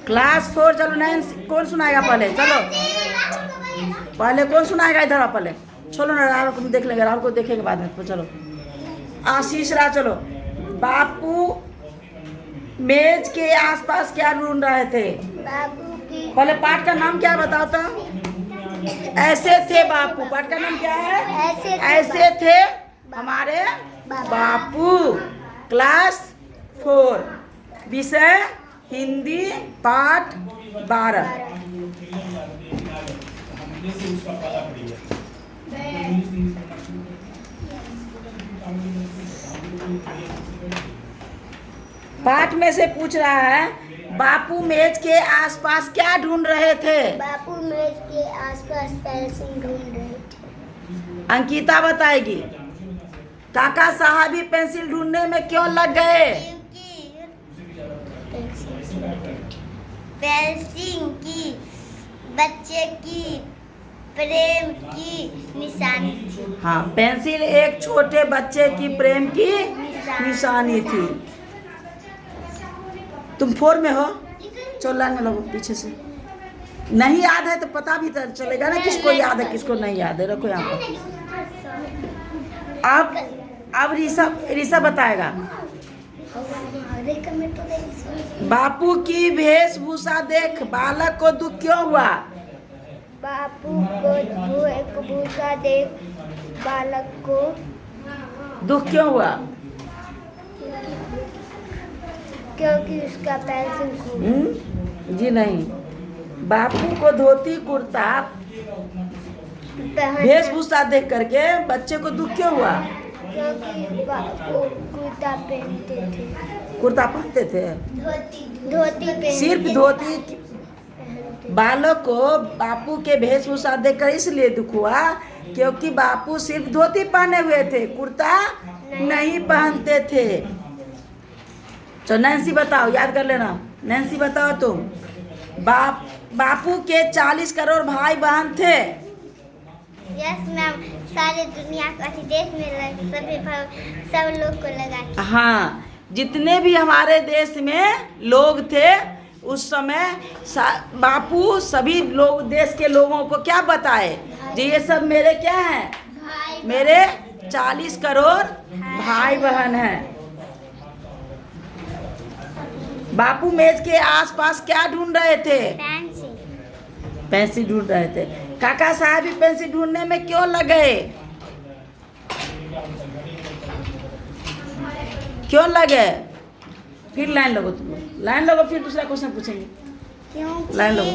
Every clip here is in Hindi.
क्लास 4। चलो नैन्सी कौन सुनाएगा पहले? चलो पहले कौन सुनाएगा इधर आप पहले? चलो ना राहुल को देख लेंगे, राहुल को देखेंगे बाद में। चलो आशीष राज। चलो बापू मेज के आसपास क्या ढूंढ रहे थे? पहले पाठ का नाम क्या बताओ तो? ऐसे थे बापू। पाठ का नाम क्या है? ऐसे थे हमारे बापू। क्लास 4, विषय हिंदी, पाठ 12। पाठ में से पूछ रहा है बापू मेज के आसपास क्या ढूंढ रहे थे? बापू मेज के आसपास पेंसिल ढूंढ रहे थे। अंकिता बताएगी। काका साहब भी पेंसिल ढूंढने में क्यों लग गए? पेंसिल की बच्चे की प्रेम की निशानी थी। हाँ, पेंसिल एक छोटे बच्चे की प्रेम की निशानी थी। तुम 4 में हो? चलो लाइन में लगो पीछे से। नहीं याद है तो पता भी चलेगा ना किसको याद है किसको नहीं याद है। रखो यहाँ पर। अब ऋषा बताएगा। बापू की वेशभूषा देख बालक को दुख क्यों हुआ? बापू को वेशभूषा देख बालक को दुख क्यों हुआ? क्योंकि उसका पेंसिल खो। जी नहीं। बापू को धोती कुर्ता वेशभूषा देख करके बच्चे को दुख क्यों हुआ? क्योंकि बापू कुर्ता पहनते थे। कुर्ता पहनते थे? धोती पहनते। सिर्फ धोती। बालक को बापू के वेशभूषा देखकर इसलिए दुख हुआ क्योंकि बापू सिर्फ धोती पहने हुए थे, कुर्ता नहीं पहनते थे। तो नैन्सी बताओ, याद कर लेना। नैन्सी बताओ तुम। बापू के 40 करोड़ भाई बहन थे। यस मैम, सारे दुनिया का देश में सब लोग को लगा। हाँ, जितने भी हमारे देश में लोग थे उस समय बापू सभी लोग देश के लोगों को क्या बताए? जी ये सब मेरे क्या हैं? मेरे 40 करोड़ भाई बहन हैं। बापू मेज के आसपास क्या ढूंढ रहे थे? पेंसिल ढूंढ रहे थे। काका साहब भी पेंसिल ढूंढने में क्यों लगे? क्यों लगे? फिर लाइन लगो तुम लोग। लाइन लगो, फिर दूसरा क्वेश्चन पूछेंगे। क्योंकि लाइन लगो।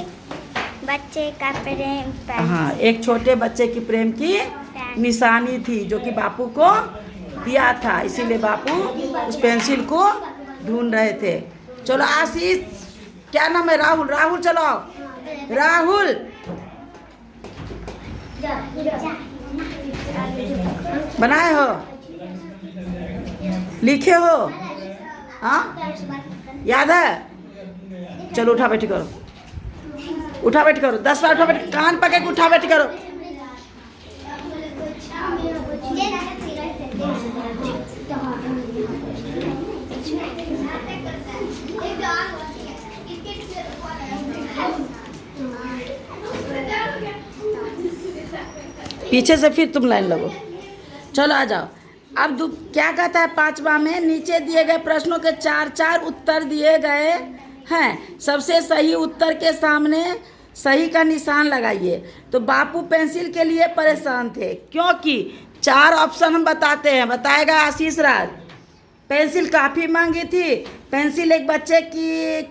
बच्चे का प्रेम। हाँ, एक छोटे बच्चे की प्रेम की निशानी थी जो कि बापू को दिया था, इसीलिए बापू उस पेंसिल को ढूंढ रहे थे। चलो आशीष, क्या नाम है? राहुल। राहुल चलो। राहुल बनाए हो? लिखे हो? हाँ याद है? चलो उठा बैठी करो। उठा बैठी करो। 10 बार उठा बैठ, कान पकड़ के उठा बैठी करो। पीछे से फिर तुम लाइन लगो। चलो आ जाओ। अब क्या कहता है 5वां में? नीचे दिए गए प्रश्नों के 4 उत्तर दिए गए हैं। सबसे सही उत्तर के सामने सही का निशान लगाइए। तो बापू पेंसिल के लिए परेशान थे क्योंकि 4 ऑप्शन हम बताते हैं। बताएगा आशीष राज। पेंसिल काफ़ी महंगी थी, पेंसिल एक बच्चे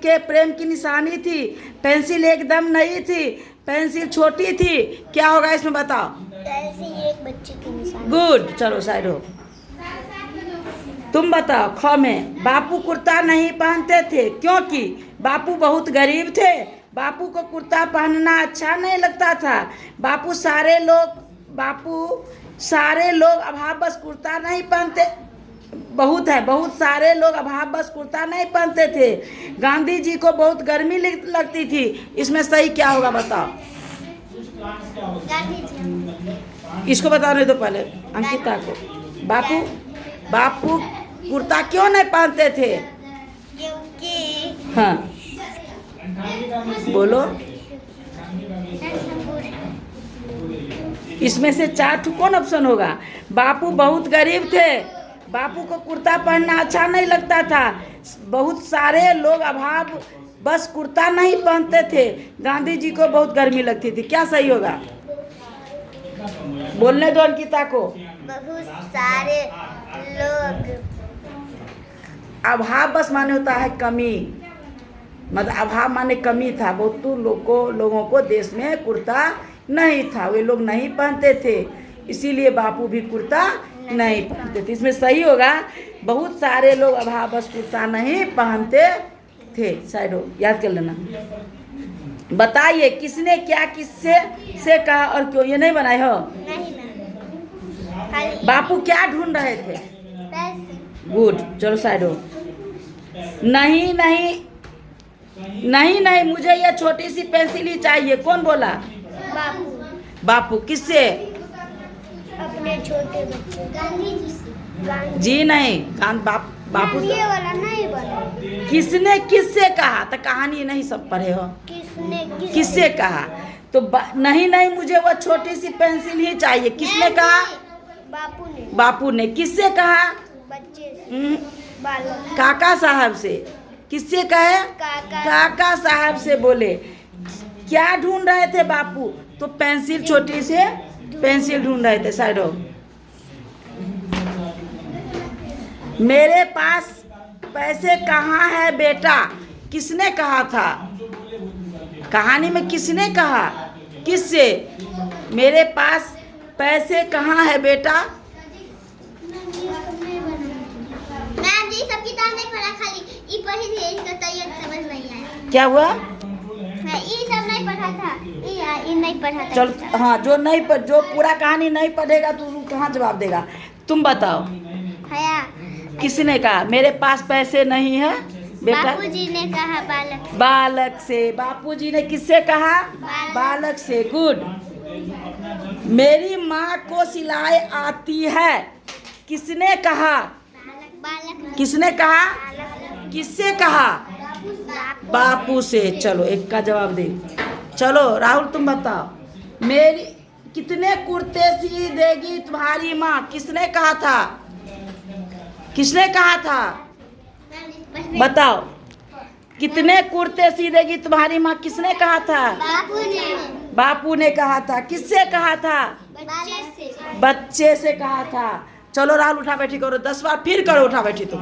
के प्रेम की निशानी थी, पेंसिल एकदम नई थी, पेंसिल छोटी थी। क्या होगा इसमें बताओ? पेंसिल एक बच्चे की निशानी। गुड। चलो साइड हो। तुम बताओ। ख में बापू कुर्ता नहीं पहनते थे क्योंकि बापू बहुत गरीब थे, बापू को कुर्ता पहनना अच्छा नहीं लगता था। बापू सारे लोग अभाववश कुर्ता नहीं पहनते। बहुत सारे लोग अभाववश कुर्ता नहीं पहनते थे। गांधी जी को बहुत गर्मी लगती थी। इसमें सही क्या होगा बताओ? इसको बताने दो पहले अंकिता को। बापू कुर्ता क्यों नहीं पहनते थे? क्योंकि हाँ बोलो। इसमें से 4 कौन ऑप्शन होगा? बापू बहुत गरीब थे, बापू को कुर्ता पहनना अच्छा नहीं लगता था, बहुत सारे लोग अभाव बस कुर्ता नहीं पहनते थे, गांधी जी को बहुत गर्मी लगती थी। क्या सही होगा? बोलने दो अंकिता को। बहुत सारे लोग। अभाव बस माने होता है कमी, मतलब अभाव माने कमी था। बहुत लोगों को देश में कुर्ता नहीं था, वे लोग नहीं पहनते थे, इसीलिए बापू भी कुर्ता नहीं पहनते थे। इसमें सही होगा बहुत सारे लोग अभाव बस कुर्ता नहीं पहनते थे। साइडो याद कर लेना। बताइए किसने क्या किससे से कहा और क्यों? ये नहीं बनाए हो? नहीं ना। बापू क्या ढूंढ रहे थे? पैसे। गुड, चलो साइडो। नहीं नहीं नहीं नहीं, मुझे ये छोटी सी पेंसिल ही चाहिए। कौन बोला? बापू। बापू किससे? अपने छोटे बच्चे गांधी जी से। जी नहीं, बापू ये वाला नहीं बना। किसने किससे कहा? तो कहानी नहीं सब पढ़े हो। किससे कहा? तो नहीं नहीं, मुझे वो छोटी सी पेंसिल ही चाहिए। किसने कहा? बापू ने। बापू ने। किससे कहा? बच्चे से। बालक। काका साहब से। किससे कहे? काका साहब से बोले। क्या ढूंढ रहे थे बापू? तो पेंसिल, छोटी से पेंसिल ढूंढ रहे थे। साइडो। मेरे पास पैसे कहाँ है बेटा? किसने कहा था? कहानी में किसने कहा? किससे? मेरे पास पैसे कहाँ है बेटा? मैम जी सब किताब नहीं पढ़ा, खाली ई पढ़ी थी, इसका तैयार समझ नहीं आया। क्या हुआ? ई सब नहीं पढ़ा था, ई नहीं पढ़ा था। चल हाँ, जो पूरा कहानी नहीं पढ़ेगा तो कहाँ जवाब देगा? तुम बताओ। हया। किसने कहा मेरे पास पैसे नहीं है बेटा? बापूजी ने कहा बालक से। बालक से। बापूजी ने किससे कहा? बालक से। गुड। मेरी माँ को सिलाई आती है। किसने कहा? बालक। किसने कहा? किससे कहा? बापू से। चलो एक का जवाब दे। चलो राहुल तुम बताओ। मेरी कितने कुर्ते सी देगी तुम्हारी माँ? किसने कहा था? किसने कहा था? बताओ। कितने कुर्ते सी देगी तुम्हारी माँ? किसने कहा था? बापू ने। बापू ने कहा था। किससे कहा था? बच्चे से। बच्चे से कहा था। चलो राहुल उठा बैठी करो, 10 बार फिर करो उठा बैठी तुम।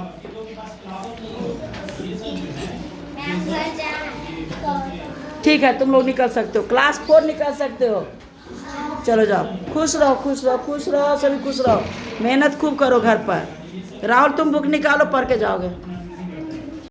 ठीक है, तुम लोग निकल सकते हो, क्लास 4 निकल सकते हो। चलो जाओ, खुश रहो खुश रहो खुश रहो, सभी खुश रहो, मेहनत खूब करो घर पर। राहुल तुम बुक निकालो, पढ़ के जाओगे।